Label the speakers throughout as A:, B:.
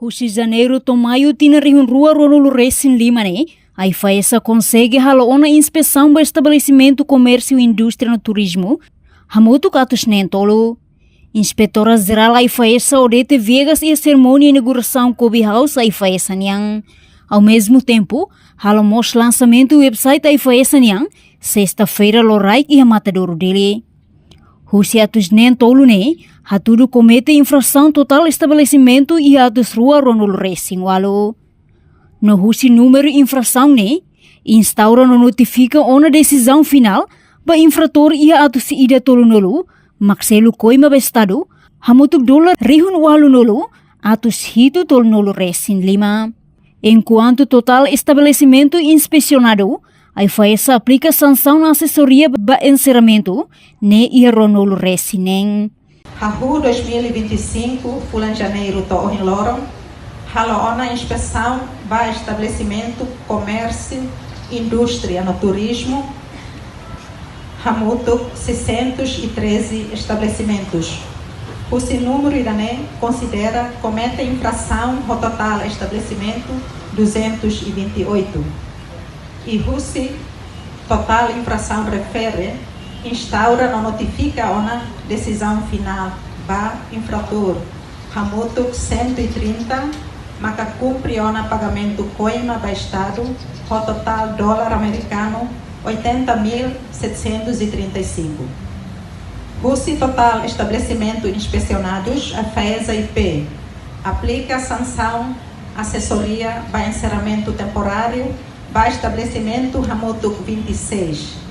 A: Husi janeiro to maio tinarihun rua ronulu resin lima ne. A IFAESA consegue haloona inspeção do estabelecimento comércio e indústria no turismo. Hamutu katus nentolo. Inspetora Geral a IFAESA Odete Viegas e a cerimônia de inauguração Kobe House a IFAESA Niang. Ao mesmo tempo, halamos lançamento do website a IFAESA Niang, sexta-feira Lorai e a Matadouro dele. Husi atus nentolo ne, hatudu comete infração total estabelecimento e atus rua ronulu racing walo. No husi número infração ne, instaura no notifica ona decisão final ba infrator ia atus ida tolu nolu, makselu koima bestado, hamutuk dolar rihun walu nolu, atus hitu tolu nolu racing lima. Enquanto total estabelecimento inspecionado, a IFAESA aplica sanção na assessoria ba encerramento ne ia ronolu racing.
B: Hahu 2025, fulan janeiro to ohin loron, haloona inspeção ba estabelecimento, comércio, indústria no turismo, hamutuk 613 estabelecimentos. O número irane considera comete infração ao total estabelecimento 228. E Russi total infração refere instaura ou notifica uma decisão final ba infrator hamutuk 130 maka cumpre ona pagamento coima ba estado ao total dólar americano 80.735. Russi total estabelecimento inspecionados a FAESA IP aplica sanção assessoria ba encerramento temporário ba estabelecimento hamutuk 26.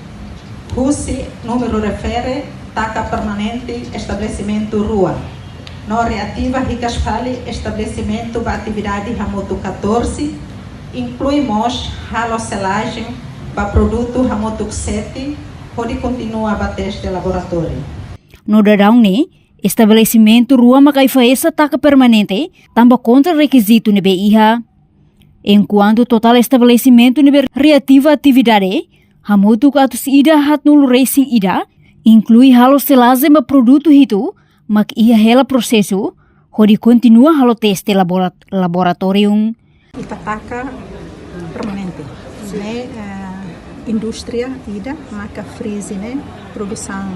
B: Russi número refere taca permanente estabelecimento rua. No reativa Ricaspali estabelecimento ba atividade hamutuk 14 incluímos haloselagem para produto hamutuk 7 pode continuar a teste laboratório.
A: No dadão ne, estabelecimento rua maka IFAESA taca permanente tamba contra requisito ne BIHA. Enquanto total estabelecimento ne reativa atividade, hamutuk atus ida hatnul racing ida, inclui halo selase ma produto hitu, mak ia hela processo, pode continua halo teste laboratorium.
C: Itataca permanente, né? Indústria ida maka freeze né produção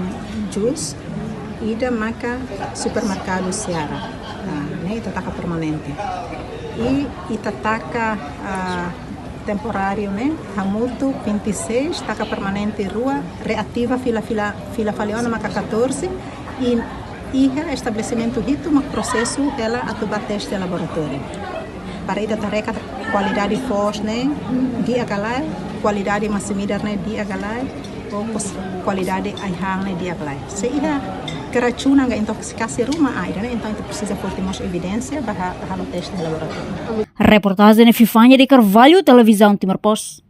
C: jus ida maka supermercado Seara né itataca permanente e itataca temporário né hamutu 26 taca permanente rua reativa fila faliona maka 14 e iha estabelecimento hito mak processo ela atuba teste laboratório para ida tareca qualidade forte né dia galai qualidade massimida né dia galai ou qualidade aihang né dia galai sehingga keracunan nggak intoxikasi rumah air né então itu precisa fortimos evidência bahwa halo teste laboratório.
A: Reportagem de Fifanya de Carvalho, Televisão Timor Post.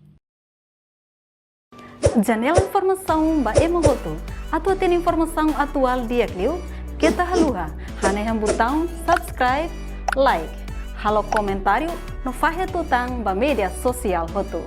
D: Janela informação ba emogoto atau tem informação atual dia kliu kita haluha hane botão subscribe like halo comentário no fahe tutang ba media sosial hotu.